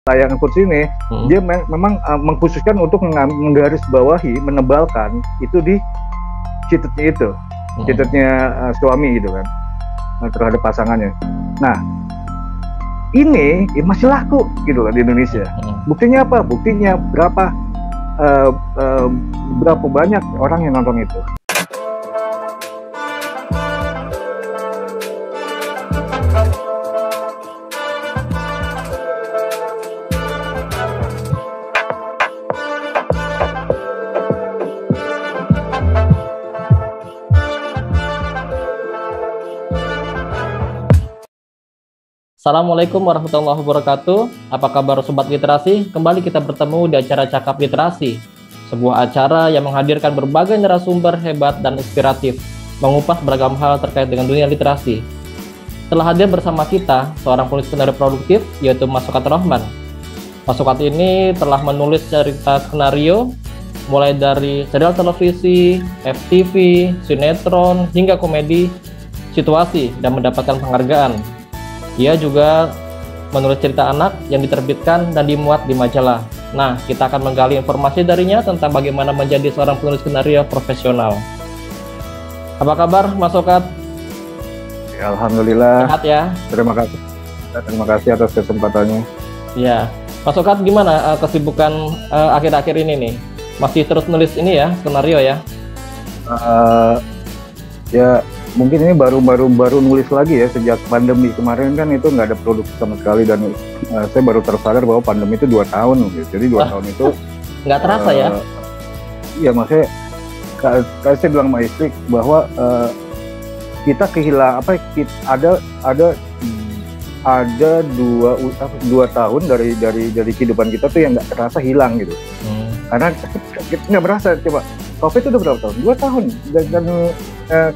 tayangan kursi ini dia memang mengkhususkan untuk menggarisbawahi, menebalkan itu di citetnya itu, citetnya suami gitu kan, terhadap pasangannya. Nah, ini masih laku gitu kan di Indonesia. Buktinya apa? Buktinya berapa banyak orang yang nonton itu. Assalamualaikum warahmatullahi wabarakatuh. Apa kabar Sobat Literasi? Kembali kita bertemu di acara Cakap Literasi, sebuah acara yang menghadirkan berbagai narasumber hebat dan inspiratif, mengupas beragam hal terkait dengan dunia literasi. Telah hadir bersama kita seorang penulis skenario produktif, yaitu Mas Sokat Rohman. Mas Sokat ini telah menulis cerita skenario mulai dari serial televisi, FTV, sinetron, hingga komedi, situasi, dan mendapatkan penghargaan. Ia juga menulis cerita anak yang diterbitkan dan dimuat di majalah. Nah, kita akan menggali informasi darinya tentang bagaimana menjadi seorang penulis skenario profesional. Apa kabar, Mas Sokat? Ya, alhamdulillah. Sehat ya? Terima kasih atas kesempatannya. Ya, Mas Sokat gimana kesibukan akhir-akhir ini nih? Masih terus nulis ini ya, skenario ya? Ya, mungkin ini baru nulis lagi ya. Sejak pandemi kemarin kan itu nggak ada produksi sama sekali, dan saya baru tersadar bahwa pandemi itu 2 tahun gitu. Jadi 2 tahun itu nggak terasa ya? Iya, maksudnya kayak saya bilang sama istri bahwa kita kehilangan ada 2 tahun dari kehidupan kita tuh yang nggak terasa hilang gitu. Karena kita nggak berasa. Coba COVID itu udah berapa tahun? 2 tahun, dan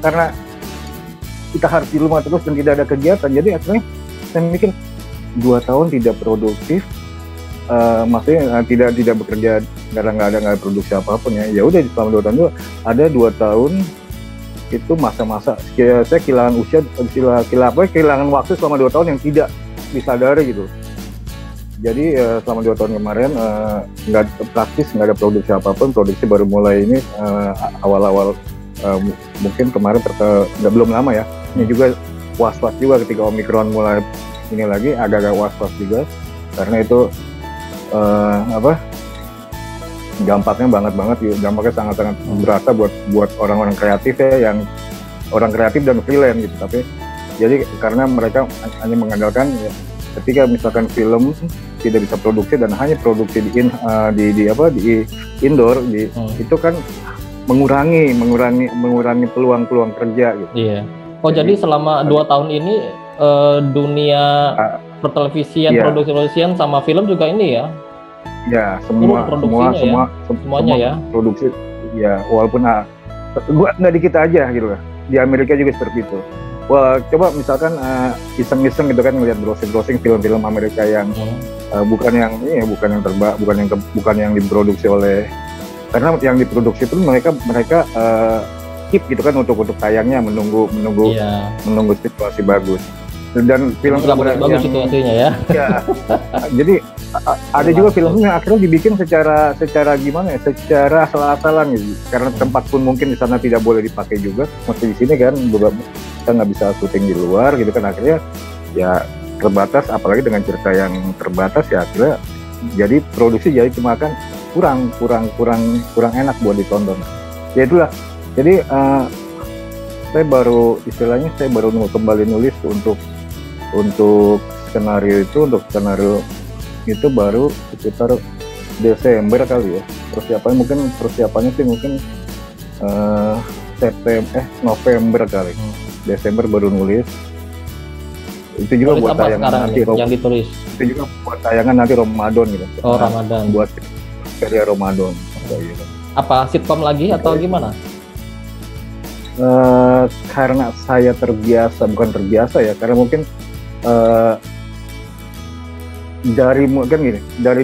karena kita harus di rumah terus dan tidak ada kegiatan, jadi akhirnya saya mikir 2 tahun tidak produktif, maksudnya tidak bekerja karena nggak ada produksi apapun ya. Ya udah, selama 2 tahun itu ada 2 tahun itu masa-masa saya kehilangan kehilangan waktu selama 2 tahun yang tidak disadari gitu. Jadi selama 2 tahun kemarin nggak ada produksi apapun. Produksi baru mulai ini awal-awal, mungkin kemarin belum lama ya. Ini juga was-was juga ketika Omikron mulai ini lagi, agak-agak was-was juga karena itu dampaknya dampaknya sangat-sangat berasa buat orang-orang kreatif ya, yang orang kreatif dan freelance gitu. Tapi jadi karena mereka hanya mengandalkan ya, ketika misalkan film tidak bisa produksi dan hanya produksi di indoor itu kan mengurangi peluang kerja gitu. Iya. Oh, jadi selama 2 tahun ini dunia pertelevisian, produksi-produksian sama film juga ini ya? Ya, semuanya ya. Produksi ya, walaupun nggak di kita aja gitu lah. Di Amerika juga seperti itu. Wah, coba misalkan iseng-iseng gitu kan ngeliat browsing film-film Amerika yang bukan yang diproduksi oleh, karena yang diproduksi itu mereka keep gitu kan untuk tayangnya, menunggu situasi bagus. Dan film bagus situasinya ya. Ya. Jadi ada juga film yang akhirnya dibikin secara gimana ya, secara asal-asalan gitu. Karena tempat pun mungkin di sana tidak boleh dipakai juga. Masih di sini kan kita nggak bisa syuting di luar gitu kan, akhirnya ya terbatas, apalagi dengan cerita yang terbatas ya akhirnya jadi produksi jadi cuma kan kurang enak buat ditonton. Ya itulah. Jadi saya baru kembali nulis untuk skenario itu baru sekitar Desember kali ya. Persiapannya sih mungkin November kali. Desember baru nulis. Itu juga buat tayangan nanti yang ditulis. Itu juga buat tayangan nanti Ramadan gitu. Oh, Ramadan. Buat serial Ramadan gitu. Apa sitcom lagi atau gimana? Karena saya bukan terbiasa ya, karena mungkin dari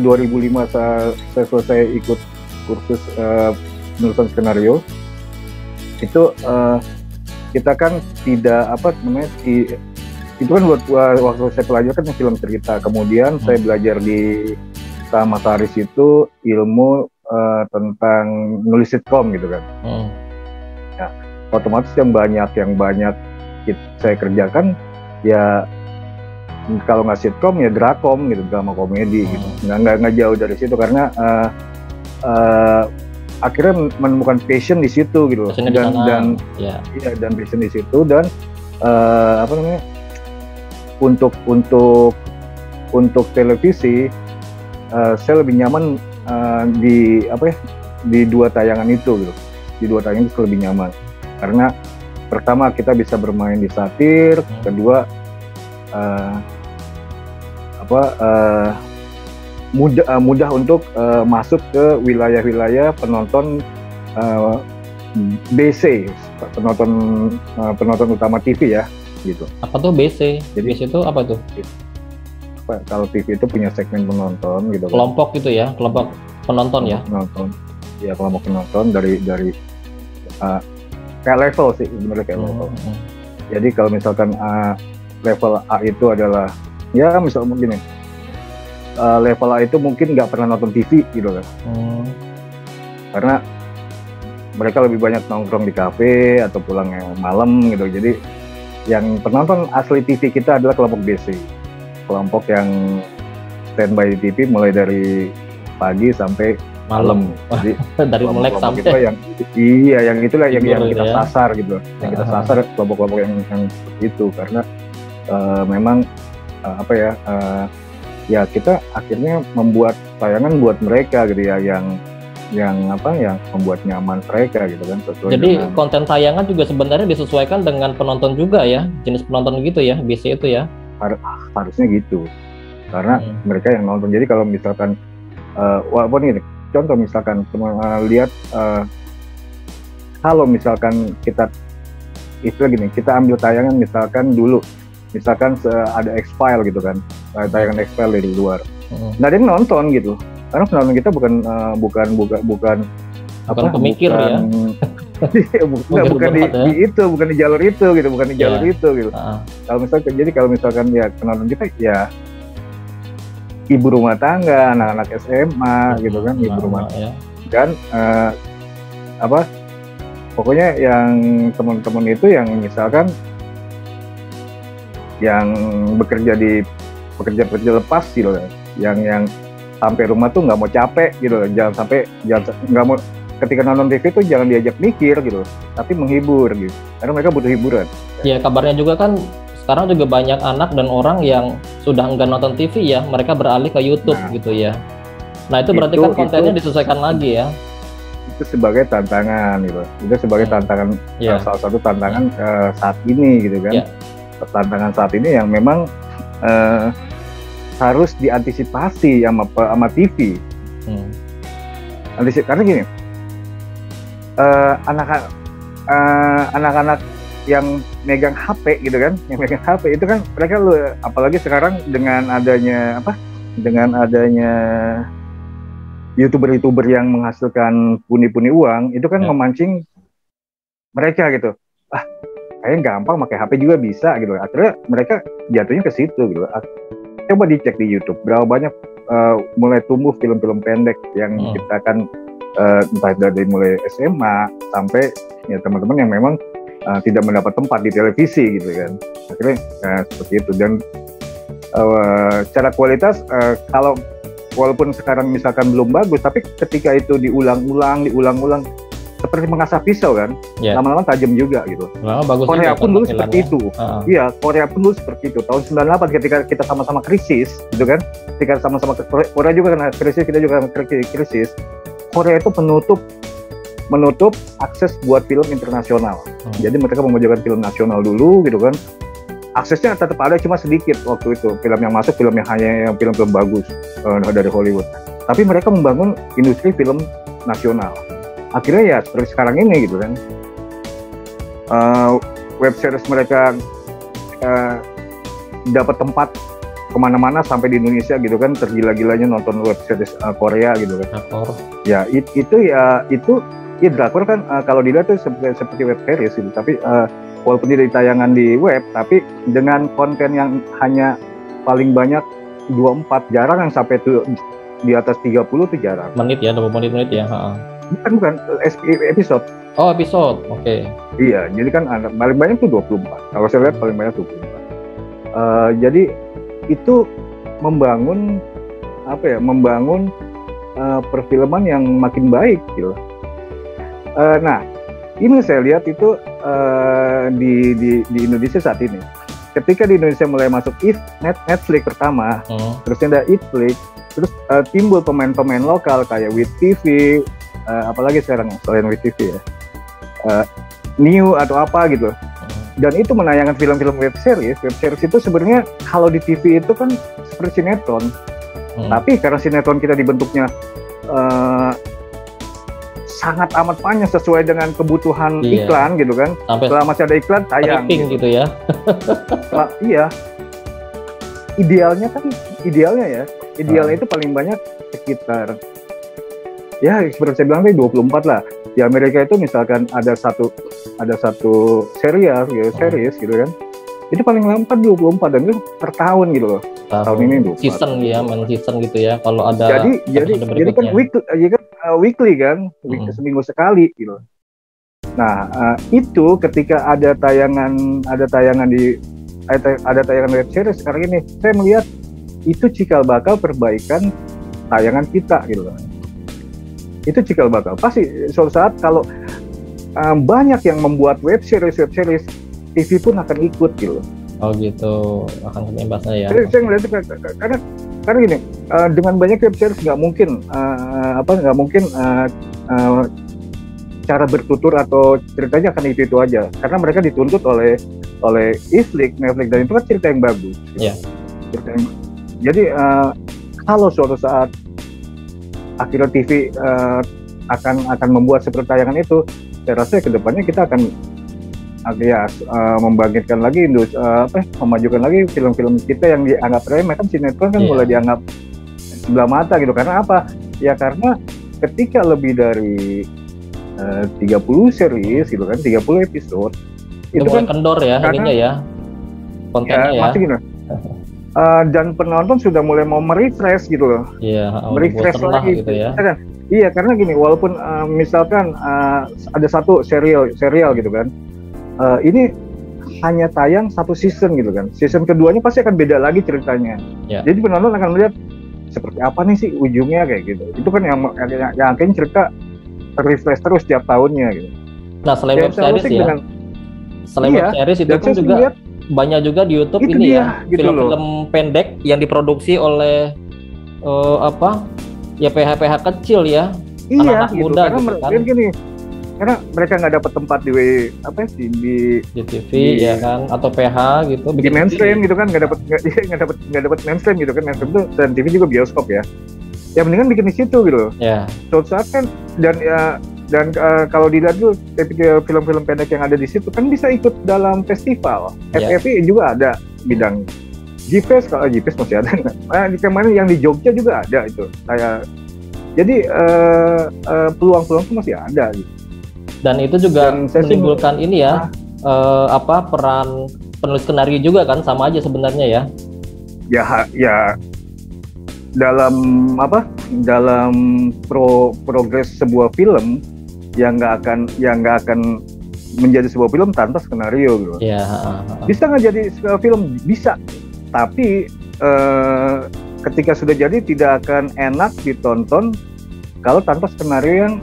2005 saya selesai ikut kursus penulisan skenario itu, kita kan tidak itu kan buat waktu saya pelajar kan film cerita. Kemudian saya belajar di sama Saris itu ilmu tentang nulis sitkom gitu kan. Ya, otomatis yang banyak saya kerjakan ya kalau nggak sitkom ya drakom gitu, drama komedi gitu. Nggak jauh dari situ karena akhirnya menemukan passion di situ gitu. Dan passion di situ dan untuk televisi saya lebih nyaman di dua tayangan itu gitu. Di dua tayangan itu lebih nyaman karena pertama kita bisa bermain di satir, kedua mudah untuk masuk ke wilayah-wilayah penonton BC, penonton utama TV ya gitu. Apa tuh BC? Jadi BC itu apa tuh? Kalau TV itu punya segmen penonton gitu. Kelompok gitu ya, kelompok penonton ya. Penonton, ya kelompok penonton dari kayak level sih sebenarnya kayak level. Jadi kalau misalkan level A itu adalah ya misalnya begini, level A itu mungkin nggak pernah nonton TV gitu kan. Karena mereka lebih banyak nongkrong di kafe atau pulang malam gitu. Jadi yang penonton asli TV kita adalah kelompok BC, kelompok yang standby di TV mulai dari pagi sampai malam. Jadi dari melek sampai itu yang itulah yang kita sasar gitu. Yang kita sasar kelompok-kelompok yang seperti itu karena memang ya kita akhirnya membuat tayangan buat mereka gitu ya yang membuat nyaman mereka gitu kan. Jadi konten tayangan juga sebenarnya disesuaikan dengan penonton juga ya, jenis penonton gitu ya, BC itu ya. Harusnya gitu. Karena mereka yang nonton. Jadi kalau misalkan walaupun ini contoh misalkan lihat kalau misalkan kita istilah gini, kita ambil tayangan misalkan dulu ada X-File gitu kan, tayangan X-File dari luar. Nggak ada yang nonton gitu. Karena penonton kita bukan pemikir ya. bukan di jalur itu gitu, bukan di jalur itu gitu. Kalau misalkan ya penonton kita ya ibu rumah tangga, anak-anak SMA gitu kan, ibu rumah tangga. Dan pokoknya yang teman-teman itu yang misalkan yang bekerja lepas gitu kan, yang sampai rumah tuh nggak mau capek gitu, jangan nggak mau ketika nonton TV tuh jangan diajak mikir gitu, tapi menghibur gitu, karena mereka butuh hiburan. Ya kabarnya juga kan sekarang juga banyak anak dan orang yang sudah enggak nonton TV ya, mereka beralih ke YouTube gitu ya. Nah itu berarti kan kontennya disesuaikan lagi ya. Itu sebagai tantangan gitu, itu sebagai tantangan salah satu tantangan saat ini gitu kan. Tantangan saat ini yang memang harus diantisipasi sama TV. Karena gini, anak-anak yang megang HP gitu kan, yang megang HP itu kan mereka apalagi sekarang dengan adanya YouTuber yang menghasilkan pundi-pundi uang, itu kan memancing mereka gitu. Kayaknya gampang pakai HP juga bisa gitu. Akhirnya mereka jatuhnya ke situ gitu. Coba dicek di YouTube berapa banyak mulai tumbuh film-film pendek yang diciptakan entah dari mulai SMA sampai ya teman-teman yang memang tidak mendapat tempat di televisi gitu kan. Akhirnya seperti itu. Dan secara kualitas kalau walaupun sekarang misalkan belum bagus, tapi ketika itu diulang-ulang seperti mengasah pisau kan, lama-lama tajam juga gitu. Korea pun dulu seperti itu. Iya, Korea pun dulu seperti itu. Tahun 98 ketika kita sama-sama krisis, gitu kan? Ketika sama-sama Korea juga kan krisis, kita juga krisis. Korea itu menutup akses buat film internasional. Jadi mereka membajakan film nasional dulu, gitu kan? Aksesnya tetap ada, cuma sedikit waktu itu. Film yang masuk, film yang hanya film-film bagus dari Hollywood. Tapi mereka membangun industri film nasional. Akhirnya ya seperti sekarang ini gitu kan, web series mereka dapat tempat kemana-mana sampai di Indonesia gitu kan, tergila-gilanya nonton web series Korea gitu kan. Ya itu drakor kan kalau dilihat tuh seperti web series gitu, tapi walaupun tidak tayangan di web, tapi dengan konten yang hanya paling banyak 24, jarang yang sampai tuh di atas 30 tuh jarang. Menit ya, 20 menit ya. Bukan episode. Oh, episode, oke. Iya, jadi kan paling banyak tuh 24. Kalau saya lihat paling banyak 24. Jadi itu membangun perfilman yang makin baik gitu. Nah, ini saya lihat itu di Indonesia saat ini. Ketika di Indonesia mulai masuk Netflix pertama, terus ada Netflix, terus timbul pemain-pemain lokal kayak WIT TV, apalagi sekarang selain WIT TV ya, New atau apa gitu. Dan itu menayangkan film-film web series itu sebenarnya kalau di TV itu kan seperti sinetron. Tapi karena sinetron kita dibentuknya sangat amat panjang sesuai dengan kebutuhan iklan gitu kan. Setelah masih ada iklan tayang gitu ya. Iya. Idealnya itu paling banyak sekitar ya seperti saya bilang tadi 24 lah. Di Amerika itu misalkan ada satu serial gitu, series gitu kan. Itu paling lambat 24 dan itu per tahun gitu loh. Tahun ini 24. Season ya, season gitu ya. Kalau ada jadi kan weekly kan, seminggu sekali gitu. Nah, itu ketika ada tayangan web series sekarang ini, saya melihat itu cikal bakal perbaikan tayangan kita gitu loh. Itu cikal bakal. Pasti suatu saat kalau banyak yang membuat web series TV pun akan ikut gitu. Oh gitu, akan kena imbasnya ya. Saya ngeliat itu karena gini, dengan banyak web series nggak mungkin cara bertutur atau ceritanya akan itu aja. Karena mereka dituntut oleh Netflix dan itu kan cerita yang bagus. Iya. Jadi kalau suatu saat akhirnya TV akan membuat seperti tayangan itu, saya rasa kedepannya kita akan membangkitkan lagi memajukan lagi film-film kita yang dianggap remeh. Kan sinetron kan mulai dianggap sebelah mata gitu. Karena apa? Ya karena ketika lebih dari 30 series gitu kan, 30 episode itu kan kendor ya ininya ya, kontennya ya. Masih gini. Dan penonton sudah mulai mau merefresh gitu loh. Iya, merefresh lagi gitu ya. Kan? Iya, karena gini, walaupun misalkan ada satu serial gitu kan, ini hanya tayang satu season gitu kan. Season keduanya pasti akan beda lagi ceritanya. Yeah. Jadi penonton akan melihat seperti apa nih sih ujungnya kayak gitu. Itu kan yang akhirnya cerita refresh terus setiap tahunnya gitu. Nah, selain web series ya. Selain web series itu kan juga banyak juga di YouTube ini ya, film-film pendek yang diproduksi oleh PH-PH kecil ya, anak-anak gitu. muda karena gitu kan. Gini, karena mereka nggak dapat tempat di TV ya kan, atau PH gitu, di mainstream gitu kan, nggak dapat mainstream gitu kan. Mainstream itu dan TV juga bioskop ya. Ya mendingan bikin di situ gitu. Ya. Suatu saat kan dan kalau dilihat tuh film-film pendek yang ada di situ kan bisa ikut dalam festival. FFI juga ada bidang. GFest, kalau GFest masih ada nggak? Kemarin yang di Jogja juga ada itu. Jadi peluang-peluang itu masih ada gitu. Dan itu juga menimbulkan ini ya, peran penulis skenario juga kan, sama aja sebenarnya ya. Ya dalam progres sebuah film yang nggak akan menjadi sebuah film tanpa skenario gitu. Ya. Bisa nggak jadi film? Bisa. Tapi ketika sudah jadi tidak akan enak ditonton kalau tanpa skenario yang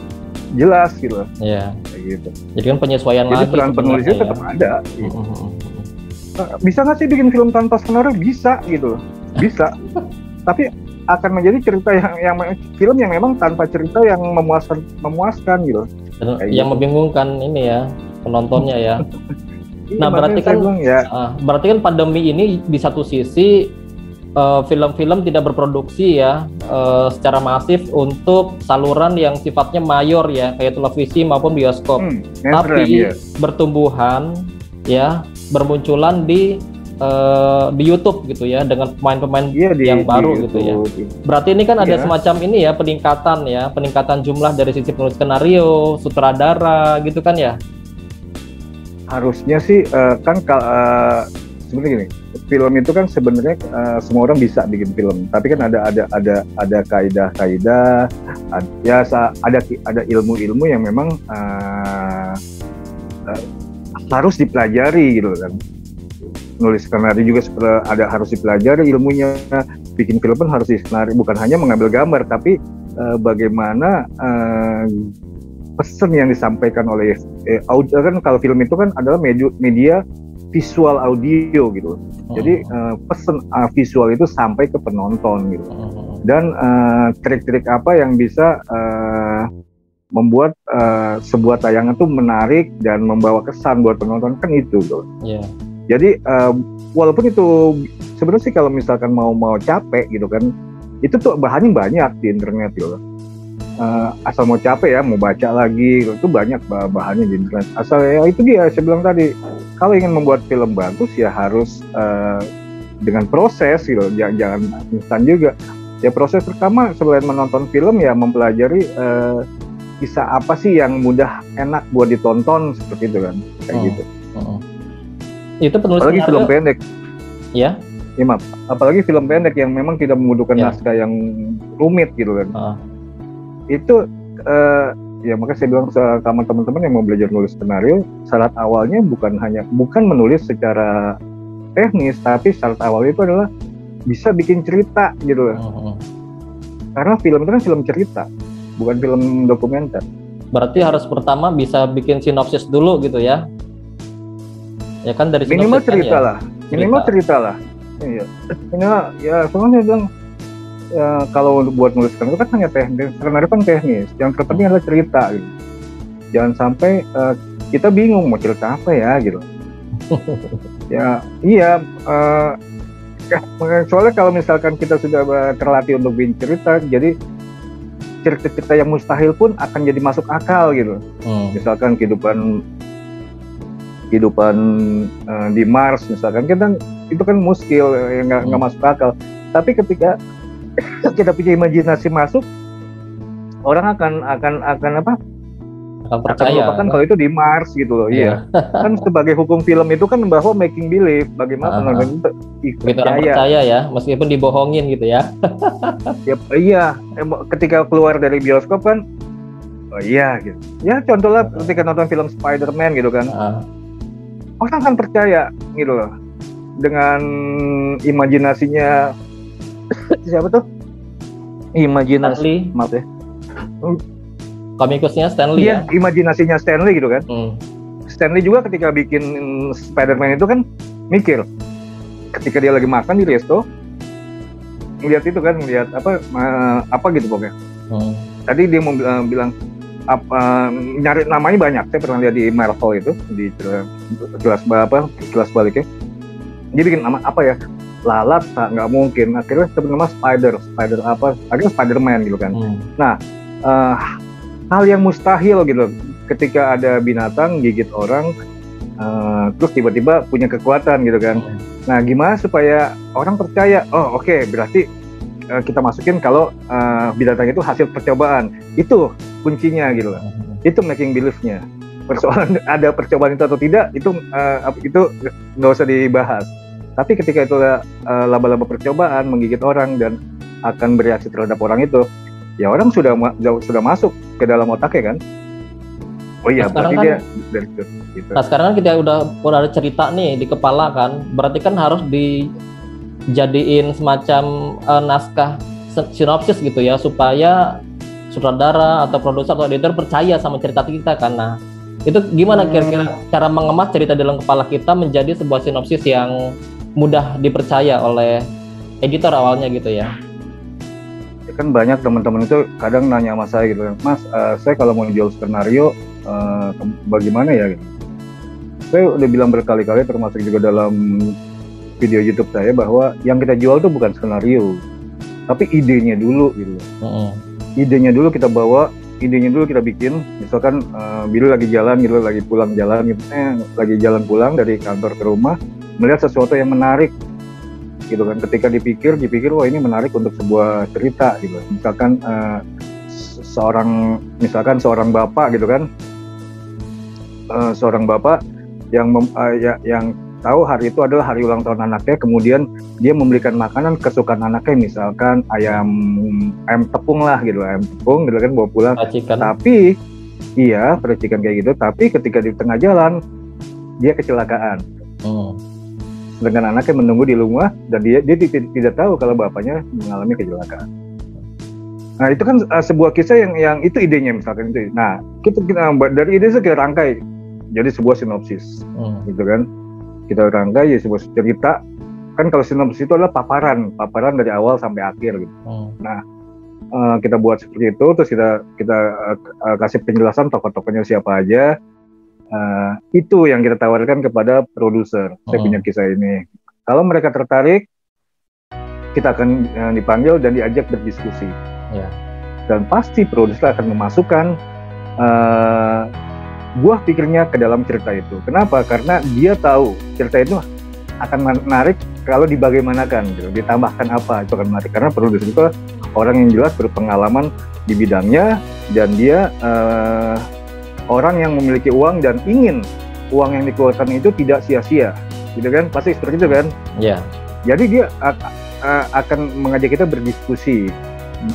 jelas gitu. Iya. Kayak gitu. Jadi kan penyesuaian jadi lagi. Jadi peran penulisnya tetap ada. Gitu. Bisa nggak sih bikin film tanpa skenario? Bisa gitu. Bisa. Tapi akan menjadi cerita yang film yang memang tanpa cerita yang memuaskan gitu. Dan yang gitu. Membingungkan ini ya penontonnya ya. Nah, berarti kan pandemi ini di satu sisi film-film tidak berproduksi ya secara masif untuk saluran yang sifatnya mayor ya, kayak televisi maupun bioskop. Tapi bertumbuhan ya, bermunculan di YouTube gitu ya, dengan pemain-pemain yang baru gitu ya. Berarti ini kan ada semacam ini ya, peningkatan jumlah dari sisi penulis skenario, sutradara gitu kan ya. harusnya sih kan sebenarnya gini, film itu kan sebenarnya semua orang bisa bikin film, tapi kan ada kaidah-kaidah, ada ilmu-ilmu yang memang harus dipelajari gitu kan. Nulis skenario juga harus dipelajari ilmunya, bikin film pun harus diskenari, bukan hanya mengambil gambar, tapi bagaimana pesan yang disampaikan oleh audio. Kan kalau film itu kan adalah media visual audio gitu. Jadi pesan visual itu sampai ke penonton gitu. Dan trik-trik apa yang bisa membuat sebuah tayangan itu menarik dan membawa kesan buat penonton, kan itu gitu. Yeah. Jadi walaupun itu sebenarnya sih kalau misalkan mau capek gitu kan, itu tuh bahannya banyak di internet gitu. Asal mau capek ya, mau baca lagi itu banyak bahannya di internet. Asal ya itu dia saya bilang tadi, kalau ingin membuat film bagus ya harus dengan proses gitu, jangan instan juga. Ya proses pertama selain menonton film ya mempelajari kisah apa sih yang mudah enak buat ditonton, seperti itu kan, kayak gitu. Itu penulis apalagi film pendek ya? Ya maaf, apalagi film pendek yang memang tidak membutuhkan naskah yang rumit gitu kan. Itu ya makanya saya bilang sama teman-teman yang mau belajar nulis skenario, syarat awalnya bukan menulis secara teknis, tapi syarat awalnya itu adalah bisa bikin cerita gitu. Karena film itu kan film cerita, bukan film dokumenter. Berarti harus pertama bisa bikin sinopsis dulu gitu ya? Ya kan dari minimal cerita lah, minimal cerita lah. Iya. Minimal ya soalnya saya bilang ya, kalau buat nulis skenario kan hanya teknis, skenario kan teknis. Yang terpenting adalah cerita gitu. Jangan sampai kita bingung mau cerita apa ya gitu. Ya iya. Soalnya kalau misalkan kita sudah terlatih untuk bikin cerita, jadi cerita-cerita yang mustahil pun akan jadi masuk akal gitu. Misalkan kehidupan di Mars misalkan, itu kan muskil yang nggak masuk akal. Tapi ketika kita punya imajinasi masuk, orang akan percaya melupakan kalau itu di Mars gitu loh. Iya. Kan sebagai hukum film itu kan bahwa making believe, bagaimana penonton itu percaya ya, meskipun dibohongin gitu ya. Iya, ketika keluar dari bioskop kan, oh iya gitu. Ya contohnya ketika nonton film Spider-Man gitu kan. Orang akan percaya gitu loh dengan imajinasinya siapa tuh? Stanley. Maaf ya. Komikusnya Stanley ya. Imajinasinya Stanley gitu kan. Stanley juga ketika bikin Spider-Man itu kan mikir, ketika dia lagi makan di resto, ngeliat itu kan, ngeliat apa gitu pokoknya. Tadi dia mau bilang nyari namanya banyak. Saya pernah lihat di Marvel itu di kelas baliknya. Dia bikin nama apa ya? Lalat, nggak mungkin. Akhirnya sebut nama Spider apa? Akhirnya Spider-Man gitu kan. Nah, hal yang mustahil gitu. Ketika ada binatang gigit orang, terus tiba-tiba punya kekuatan gitu kan. Nah, gimana supaya orang percaya? Oh, oke, berarti kita masukin kalau binatang itu hasil percobaan. Itu kuncinya gitu loh. Itu making believe-nya. Persoalan ada percobaan itu atau tidak, itu nggak usah dibahas. Tapi ketika itu laba-laba percobaan menggigit orang dan akan bereaksi terhadap orang itu, ya orang sudah masuk ke dalam otaknya kan. Oh iya, berarti dia dari situ. Gitu. Nah sekarang kan kita udah ada cerita nih di kepala kan, berarti kan harus dijadiin semacam naskah sinopsis gitu ya, supaya sutradara atau produser atau editor percaya sama cerita kita kan. Nah itu gimana kira-kira cara mengemas cerita dalam kepala kita menjadi sebuah sinopsis yang mudah dipercaya oleh editor awalnya gitu ya? Kan banyak teman-teman itu kadang nanya sama saya gitu, Mas, saya kalau mau jual skenario bagaimana ya? Saya udah bilang berkali-kali, termasuk juga dalam video YouTube saya, bahwa yang kita jual tuh bukan skenario, tapi idenya dulu gitu. Idenya dulu kita bawa, idenya dulu kita bikin. Misalkan Billy lagi jalan gitu, lagi pulang jalan gitu, lagi jalan pulang dari kantor ke rumah, melihat sesuatu yang menarik gitu kan. Ketika dipikir wah ini menarik untuk sebuah cerita gitu. Misalkan seorang bapak gitu kan, seorang bapak yang tahu hari itu adalah hari ulang tahun anaknya, kemudian dia membelikan makanan kesukaan anaknya, misalkan ayam tepung lah gitu, ayam tepung gitu kan, bawa pulang. Tapi iya, percikan kayak gitu. Tapi ketika di tengah jalan dia kecelakaan. Dengan anaknya menunggu di rumah dan dia tidak tahu kalau bapaknya mengalami kecelakaan. Nah itu kan sebuah kisah yang itu idenya misalkan itu. Nah kita dari ide itu kita rangkai jadi sebuah sinopsis, gitu kan. Kita rangkai ya sebuah cerita. Kan kalau sinopsis itu adalah paparan dari awal sampai akhir gitu. Nah kita buat seperti itu, terus kita kasih penjelasan tokoh-tokohnya siapa aja. Itu yang kita tawarkan kepada produser. Saya punya kisah ini. Kalau mereka tertarik, kita akan dipanggil dan diajak berdiskusi. Dan pasti produser akan memasukkan buah pikirnya ke dalam cerita itu. Kenapa? Karena dia tahu cerita itu akan menarik kalau dibagaimanakan, gitu. Ditambahkan apa itu akan menarik. Karena produser itu orang yang jelas berpengalaman di bidangnya dan dia orang yang memiliki uang dan ingin uang yang dikeluarkan itu tidak sia-sia, gitu kan? Pasti seperti itu kan? Iya. Jadi dia akan mengajak kita berdiskusi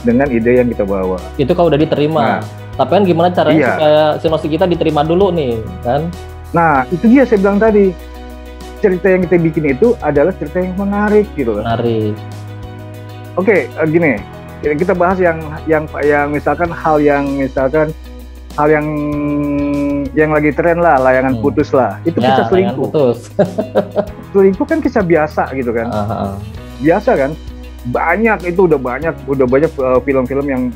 dengan ide yang kita bawa. Itu kalau udah diterima. Tapi kan gimana caranya supaya sinopsis kita diterima dulu nih, kan? Nah, itu dia saya bilang tadi. Cerita yang kita bikin itu adalah cerita yang menarik, gitu kan? Menarik. Oke, gini. Kita bahas yang misalkan hal yang lagi tren lah, layangan putus lah. Itu kisah selingkuh. Selingkuh kan kisah biasa gitu kan. Biasa kan? Udah banyak film-film yang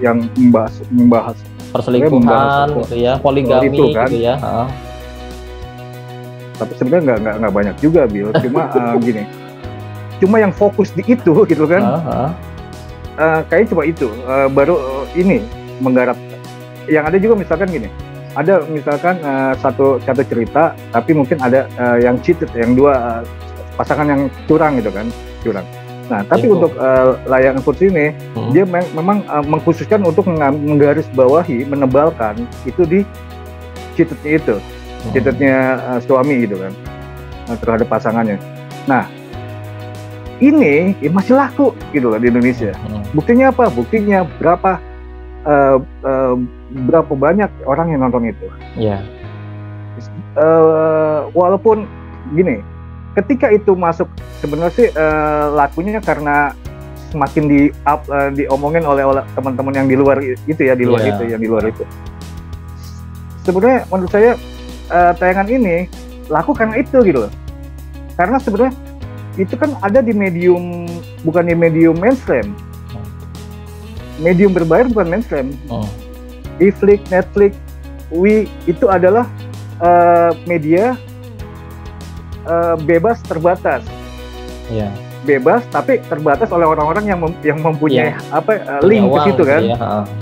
yang membahas perselingkuhan gitu ya, poligami itu, kan? Gitu ya. Tapi sebenarnya nggak banyak juga, Bill. Cuma gini. Cuma yang fokus di itu gitu kan. Kayaknya cuma itu baru ini menggarap. Yang ada juga misalkan gini, ada misalkan satu cerita, tapi mungkin ada yang cheated, yang dua pasangan yang curang gitu kan, curang. Nah, tapi untuk layangan putus ini, dia memang mengkhususkan untuk menggarisbawahi, menebalkan itu di cheatednya itu, cheatednya suami gitu kan, terhadap pasangannya. Nah, ini masih laku gitu loh di Indonesia. Buktinya apa? Buktinya berapa banyak orang yang nonton itu. Walaupun gini, ketika itu masuk sebenarnya sih lakunya karena semakin diomongin oleh teman-teman yang di luar itu ya, di luar itu. Sebenarnya menurut saya tayangan ini laku karena itu gitu loh. Karena sebenarnya itu kan ada di medium, bukan di medium mainstream. Medium berbayar bukan mainstream. Iflix, Netflix, itu adalah media bebas terbatas. Bebas tapi terbatas oleh orang-orang yang mempunyai link ke situ kan.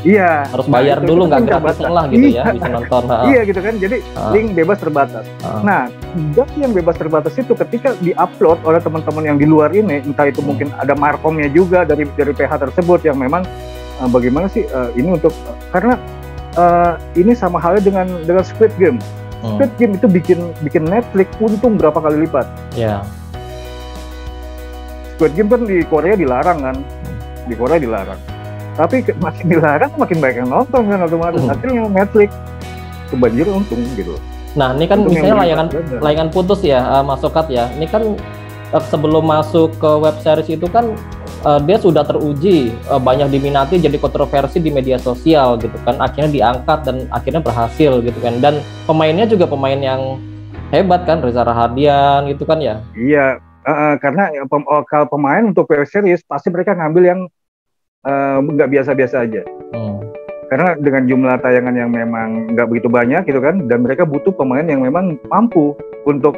Iya. Harus bayar dulu, nggak gratis lah gitu ya, bisa nonton. Iya gitu kan. Jadi link bebas terbatas. Nah, yang bebas terbatas itu ketika diupload oleh teman-teman yang di luar ini, entah itu mungkin ada markomnya juga dari PH tersebut yang memang bagaimana sih ini untuk karena ini sama halnya dengan Squid Game. Squid Game itu bikin Netflix untung berapa kali lipat. Squid Game kan di Korea dilarang kan, di Korea dilarang. Tapi makin dilarang makin banyak yang nonton kan otomatis. Akhirnya Netflix kebanjiran untung gitu. Nah ini kan misalnya layangan putus ya, Mas Sokat ya. Ini kan sebelum masuk ke web series itu kan dia sudah teruji banyak diminati, jadi kontroversi di media sosial gitu kan. Akhirnya diangkat dan akhirnya berhasil gitu kan. Dan pemainnya juga pemain yang hebat kan, Reza Rahadian gitu kan ya. Iya. Karena kalau pemain untuk web series pasti mereka ngambil yang nggak biasa-biasa aja. Karena dengan jumlah tayangan yang memang nggak begitu banyak gitu kan, dan mereka butuh pemain yang memang mampu untuk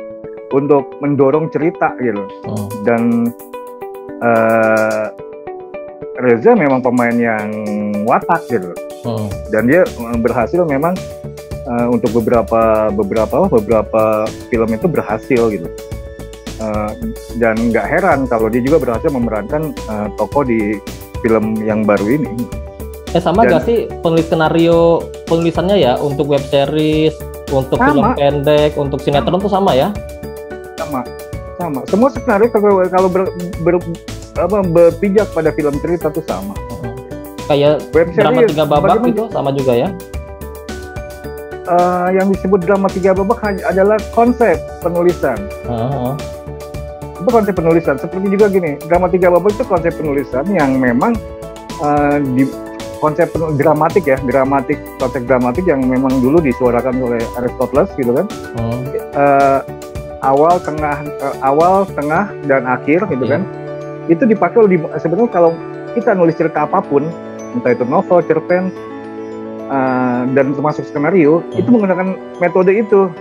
mendorong cerita gitu. Dan Reza memang pemain yang watak gitu. Dan dia berhasil memang untuk beberapa film itu berhasil gitu. Dan nggak heran kalau dia juga berhasil memerankan tokoh di film yang baru ini. Sama nggak sih penulisannya ya untuk web series Untuk film pendek, untuk sinetron tuh sama ya? Sama. Semua skenario kalau berpijak pada film cerita tuh sama. Kayak drama 3 babak itu sama juga ya? Yang disebut drama 3 babak adalah konsep penulisan. Itu konsep penulisan. Seperti juga gini, drama 3 babak itu konsep penulisan yang memang di konsep dramatik ya, konsep dramatik yang memang dulu disuarakan oleh Aristoteles gitu kan. Awal, tengah, dan akhir gitu kan. Itu dipakai sebenarnya kalau kita nulis cerita apapun, entah itu novel, cerpen, dan termasuk skenario, itu menggunakan metode itu.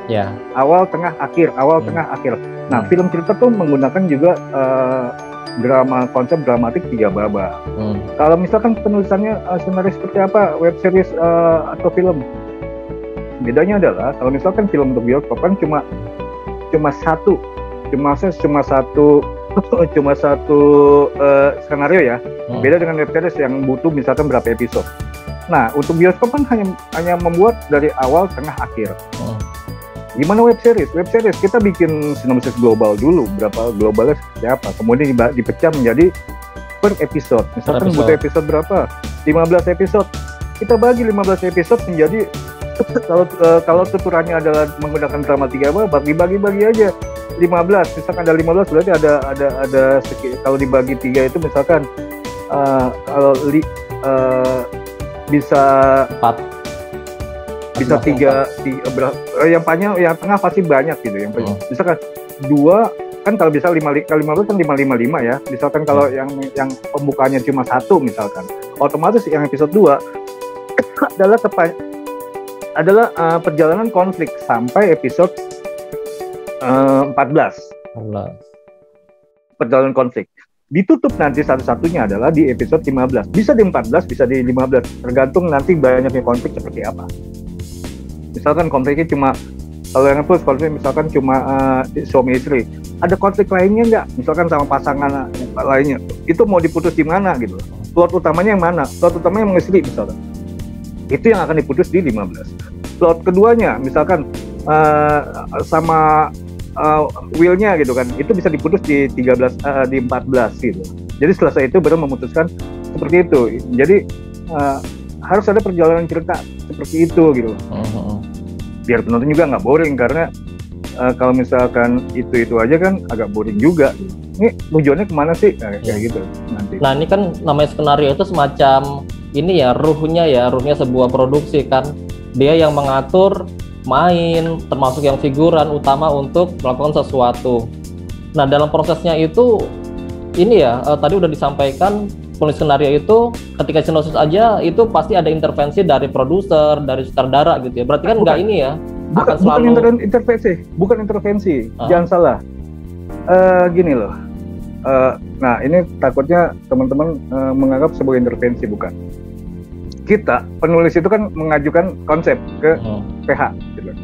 Awal, tengah, akhir, tengah, akhir. Nah, film cerita tuh menggunakan juga konsep dramatik 3 babak. Kalau misalkan penulisannya skenario seperti apa, web series atau film, bedanya adalah kalau misalkan film untuk bioskop kan cuma satu skenario ya. Beda dengan web series yang butuh misalkan berapa episode. Nah, untuk bioskop kan hanya membuat dari awal, tengah, akhir. Gimana web series? Web series kita bikin sinopsis global dulu, berapa globalnya seperti apa. Kemudian dipecah menjadi per episode. Misalkan butuh episode berapa? 15 episode. Kita bagi 15 episode menjadi kalau tuturannya adalah menggunakan drama 3 babak, dibagi-bagi aja 15. Misalkan ada 15 berarti ada kalau dibagi 3 itu misalkan bisa 4. Bisa 3 yang panjang, yang tengah pasti banyak gitu. Yang misalkan 2 kan kalau bisa 5 kali 15 kan 555 ya. Misalkan kalau yang pembukaannya cuma 1 misalkan, otomatis yang episode 2 adalah perjalanan konflik sampai episode 14. Perjalanan konflik. Ditutup nanti satu-satunya adalah di episode 15. Bisa di 14, bisa di 15. Tergantung nanti banyaknya konflik seperti apa. Misalkan konfliknya cuma, kalau yang plus konflik misalkan cuma suami istri. Ada konflik lainnya nggak? Misalkan sama pasangan lainnya. Itu mau diputus di mana gitu. Plot utamanya yang mana? Plot utamanya yang istri misalkan. Itu yang akan diputus di 15. Plot keduanya misalkan sama will-nya gitu kan, itu bisa diputus di 14 gitu. Jadi selesai itu baru memutuskan seperti itu. Jadi harus ada perjalanan cerita seperti itu gitu. Biar penonton juga nggak boring, karena kalau misalkan itu aja kan agak boring juga. Ini tujuannya kemana sih? Kayak gitu nanti. Nah, ini kan namanya skenario itu semacam ini ya, ruhnya sebuah produksi kan. Dia yang mengatur main, termasuk yang figuran utama untuk melakukan sesuatu. Nah, dalam prosesnya itu ini ya, tadi udah disampaikan penulis skenario itu ketika sinopsis aja itu pasti ada intervensi dari produser, dari sutradara gitu ya. Berarti kan nggak ini ya, akan selalu bukan intervensi. Jangan salah. Gini loh. Nah, ini takutnya teman-teman menganggap sebagai intervensi, bukan. Kita penulis itu kan mengajukan konsep ke PH gitu.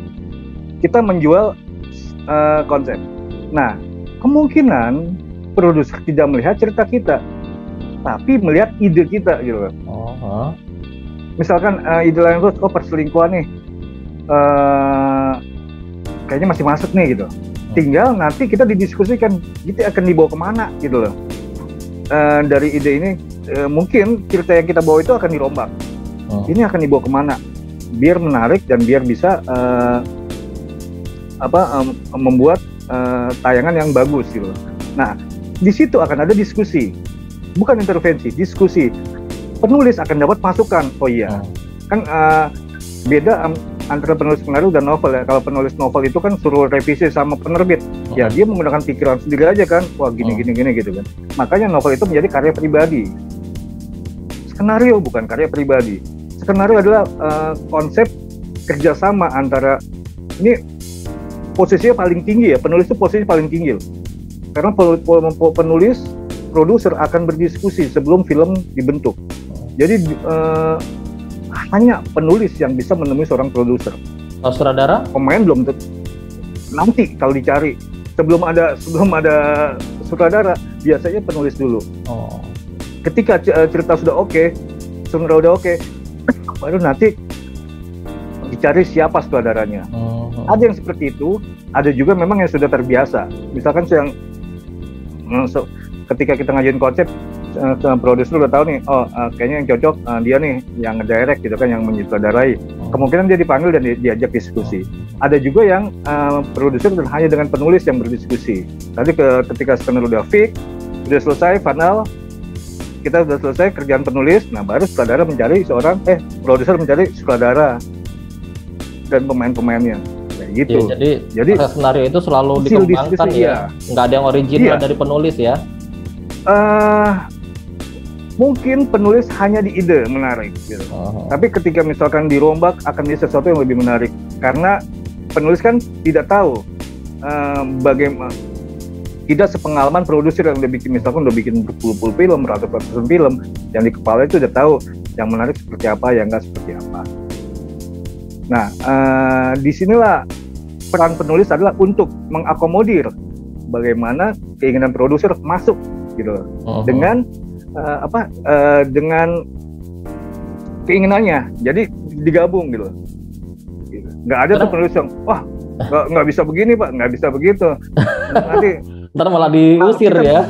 Kita menjual konsep. Nah, kemungkinan produser tidak melihat cerita kita, tapi melihat ide kita gitu. Misalkan ide lain terus, perselingkuhan nih, kayaknya masih masuk nih gitu. Tinggal nanti kita didiskusikan, kita akan dibawa kemana gitu loh. Dari ide ini mungkin cerita yang kita bawa itu akan dirombak. Ini akan dibawa kemana? Biar menarik dan biar bisa membuat tayangan yang bagus gitu. Nah, di situ akan ada diskusi, bukan intervensi, diskusi. Penulis akan dapat masukan. Oh iya, kan beda antara penulis skenario dan novel ya. Kalau penulis novel itu kan suruh revisi sama penerbit, ya dia menggunakan pikiran sendiri aja kan. Wah gini gitu kan. Makanya novel itu menjadi karya pribadi. Skenario bukan karya pribadi. Skenario adalah konsep kerjasama antara, ini posisinya paling tinggi ya, penulis itu posisi paling tinggi loh. Karena penulis, produser akan berdiskusi sebelum film dibentuk. Jadi hanya penulis yang bisa menemui seorang produser. Sutradara? Pemain belum tentu. Nanti kalau dicari sebelum ada sutradara, biasanya penulis dulu. Ketika cerita sudah oke, skenario udah oke, baru nanti dicari siapa sutradaranya. Ada yang seperti itu, ada juga memang yang sudah terbiasa. Misalkan yang ketika kita ngajuin konsep, produser udah tahu nih, kayaknya yang cocok dia nih yang ngedirect gitu kan, yang menyutradarai. Kemungkinan dia dipanggil dan diajak diskusi. Ada juga yang produser hanya dengan penulis yang berdiskusi. Tadi ketika skenario udah fix, udah selesai, final, kita udah selesai kerjaan penulis, nah baru sutradara mencari produser mencari sutradara dan pemain-pemainnya. Gitu. Ya, jadi skenario itu selalu dikembangkan ya, nggak ada yang original dari penulis ya. Mungkin penulis hanya di ide menarik gitu. Tapi ketika misalkan dirombak akan jadi sesuatu yang lebih menarik karena penulis kan tidak tahu bagaimana, tidak sepengalaman produser yang udah bikin berpuluh-puluh film, ratusan film, yang di kepala itu udah tahu yang menarik seperti apa, yang enggak seperti apa. Nah, disinilah peran penulis adalah untuk mengakomodir bagaimana keinginan produser masuk gitu, dengan dengan keinginannya, jadi digabung gitu. Nggak ada tuh penulis yang nggak bisa begini Pak, nggak bisa begitu, nanti ntar malah diusir ya.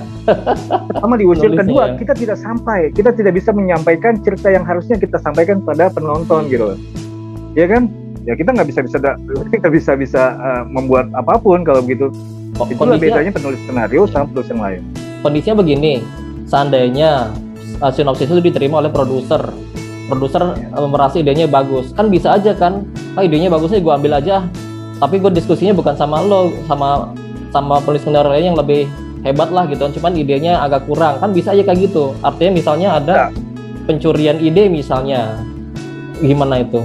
Pertama diusir, kedua kita tidak bisa menyampaikan cerita yang harusnya kita sampaikan pada penonton gitu, ya kan? Ya kita nggak bisa membuat apapun kalau begitu. Itulah bedanya penulis skenario sama penulis yang lain. Kondisinya begini, seandainya sinopsis itu diterima oleh produser merasa idenya bagus, kan bisa aja kan, idenya bagusnya gue ambil aja, tapi gue diskusinya bukan sama lo, sama penulis skenario yang lebih hebat lah gitu, cuman idenya agak kurang, kan bisa aja kayak gitu. Artinya misalnya ada pencurian ide misalnya, gimana itu?